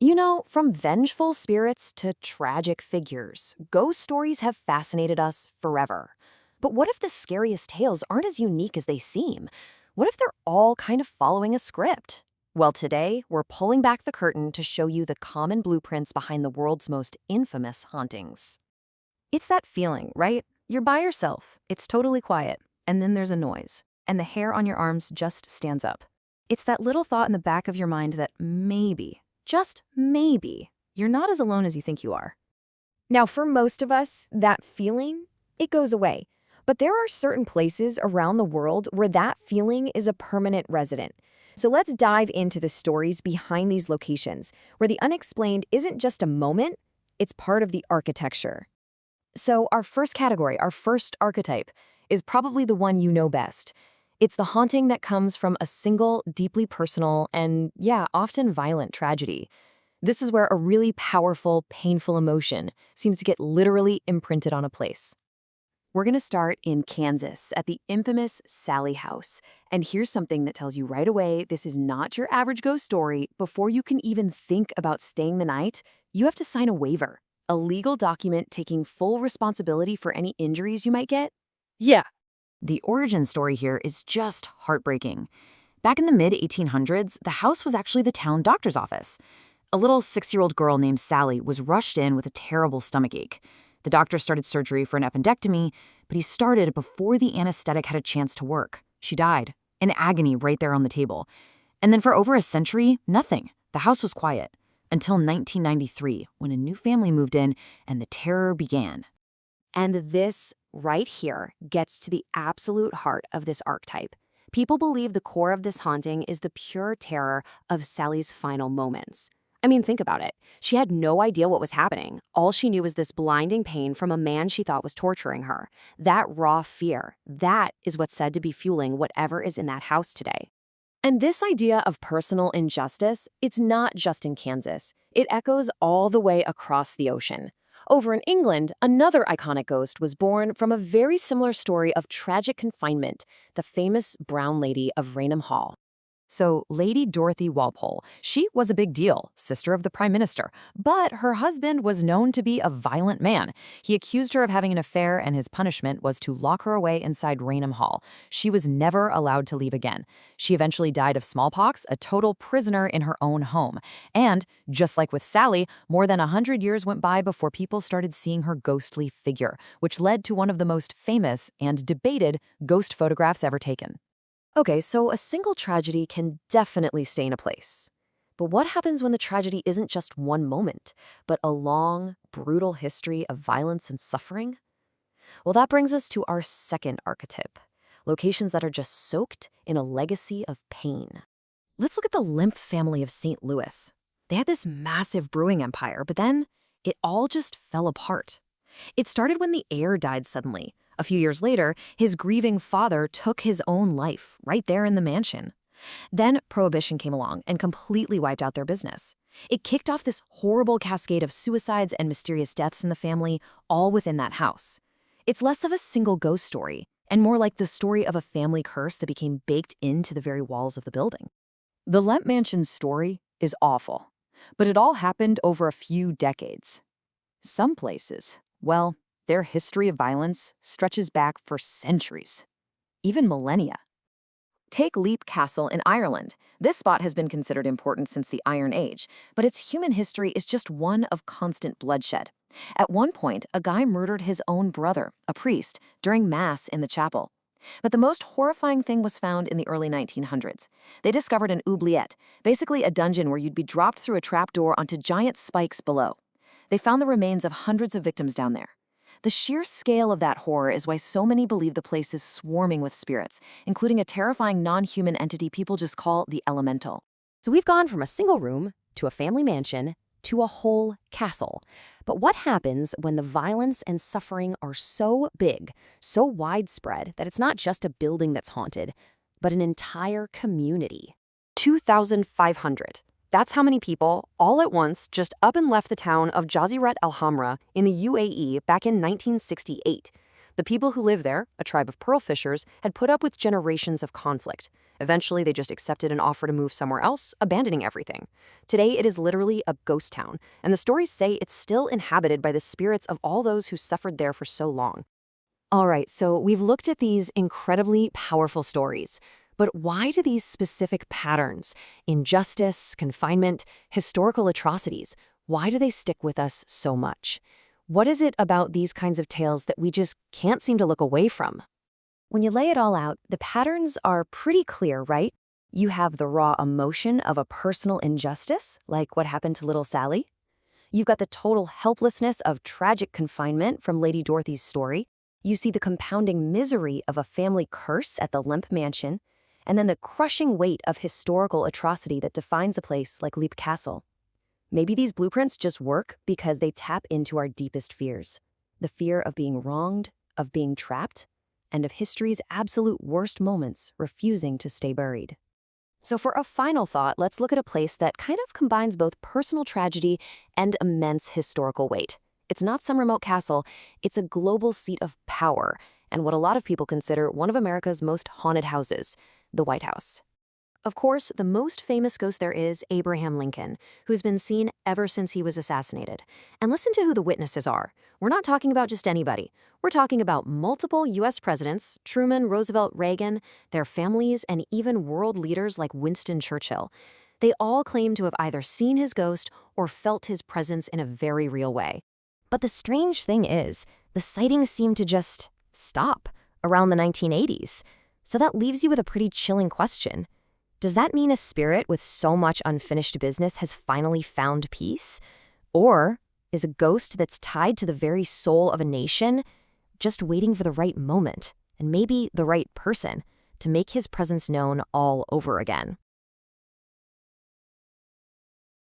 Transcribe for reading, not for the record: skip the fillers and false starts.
You know, from vengeful spirits to tragic figures, ghost stories have fascinated us forever. But what if the scariest tales aren't as unique as they seem? What if they're all kind of following a script? Well, today, we're pulling back the curtain to show you the common blueprints behind the world's most infamous hauntings. It's that feeling, right? You're by yourself, it's totally quiet, and then there's a noise, and the hair on your arms just stands up. It's that little thought in the back of your mind that maybe, just maybe, you're not as alone as you think you are. Now, for most of us, that feeling, it goes away. But there are certain places around the world where that feeling is a permanent resident. So let's dive into the stories behind these locations, where the unexplained isn't just a moment, it's part of the architecture. So our first category, our first archetype, is probably the one you know best. It's the haunting that comes from a single, deeply personal, and yeah, often violent tragedy. This is where a really powerful, painful emotion seems to get literally imprinted on a place. We're going to start in Kansas at the infamous Sally House. And here's something that tells you right away this is not your average ghost story. Before you can even think about staying the night, you have to sign a waiver, a legal document taking full responsibility for any injuries you might get. Yeah. The origin story here is just heartbreaking. Back in the mid-1800s, the house was actually the town doctor's office. A little 6-year-old girl named Sally was rushed in with a terrible stomachache. The doctor started surgery for an appendectomy, but he started before the anesthetic had a chance to work. She died, in agony right there on the table. And then for over a century, nothing. The house was quiet. Until 1993, when a new family moved in and the terror began. And this right here gets to the absolute heart of this archetype. People believe the core of this haunting is the pure terror of Sally's final moments. I mean, think about it. She had no idea what was happening. All she knew was this blinding pain from a man she thought was torturing her. That raw fear, that is what's said to be fueling whatever is in that house today. And this idea of personal injustice, it's not just in Kansas. It echoes all the way across the ocean. Over in England, another iconic ghost was born from a very similar story of tragic confinement, the famous Brown Lady of Raynham Hall. So Lady Dorothy Walpole, she was a big deal, sister of the Prime Minister, but her husband was known to be a violent man. He accused her of having an affair, and his punishment was to lock her away inside Raynham Hall. She was never allowed to leave again. She eventually died of smallpox, a total prisoner in her own home. And, just like with Sally, more than 100 years went by before people started seeing her ghostly figure, which led to one of the most famous and debated ghost photographs ever taken. Okay, so a single tragedy can definitely stay in a place. But what happens when the tragedy isn't just one moment, but a long, brutal history of violence and suffering? Well, that brings us to our second archetype, locations that are just soaked in a legacy of pain. Let's look at the Limp family of St. Louis. They had this massive brewing empire, but then it all just fell apart. It started when the heir died suddenly. A few years later, his grieving father took his own life right there in the mansion. Then Prohibition came along and completely wiped out their business. It kicked off this horrible cascade of suicides and mysterious deaths in the family, all within that house. It's less of a single ghost story, and more like the story of a family curse that became baked into the very walls of the building. The Lemp Mansion's story is awful, but it all happened over a few decades. Some places, well, their history of violence stretches back for centuries, even millennia. Take Leap Castle in Ireland. This spot has been considered important since the Iron Age, but its human history is just one of constant bloodshed. At one point, a guy murdered his own brother, a priest, during Mass in the chapel. But the most horrifying thing was found in the early 1900s. They discovered an oubliette, basically a dungeon where you'd be dropped through a trapdoor onto giant spikes below. They found the remains of hundreds of victims down there. The sheer scale of that horror is why so many believe the place is swarming with spirits, including a terrifying non-human entity people just call the elemental. So we've gone from a single room to a family mansion to a whole castle. But what happens when the violence and suffering are so big, so widespread, that it's not just a building that's haunted, but an entire community? 2,500. That's how many people, all at once, just up and left the town of Jazirat al-Hamra in the UAE back in 1968. The people who live there, a tribe of pearl fishers, had put up with generations of conflict. Eventually, they just accepted an offer to move somewhere else, abandoning everything. Today, it is literally a ghost town, and the stories say it's still inhabited by the spirits of all those who suffered there for so long. All right, so we've looked at these incredibly powerful stories. But why do these specific patterns, injustice, confinement, historical atrocities, why do they stick with us so much? What is it about these kinds of tales that we just can't seem to look away from? When you lay it all out, the patterns are pretty clear, right? You have the raw emotion of a personal injustice, like what happened to little Sally. You've got the total helplessness of tragic confinement from Lady Dorothy's story. You see the compounding misery of a family curse at the Lemp Mansion, and then the crushing weight of historical atrocity that defines a place like Leap Castle. Maybe these blueprints just work because they tap into our deepest fears. The fear of being wronged, of being trapped, and of history's absolute worst moments refusing to stay buried. So for a final thought, let's look at a place that kind of combines both personal tragedy and immense historical weight. It's not some remote castle, it's a global seat of power, and what a lot of people consider one of America's most haunted houses, the White House. Of course, the most famous ghost there is Abraham Lincoln, who's been seen ever since he was assassinated. And listen to who the witnesses are. We're not talking about just anybody. We're talking about multiple U.S. presidents, Truman, Roosevelt, Reagan, their families, and even world leaders like Winston Churchill. They all claim to have either seen his ghost or felt his presence in a very real way. But the strange thing is, the sightings seem to just stop around the 1980s. So that leaves you with a pretty chilling question. Does that mean a spirit with so much unfinished business has finally found peace? Or is a ghost that's tied to the very soul of a nation just waiting for the right moment, and maybe the right person, to make his presence known all over again?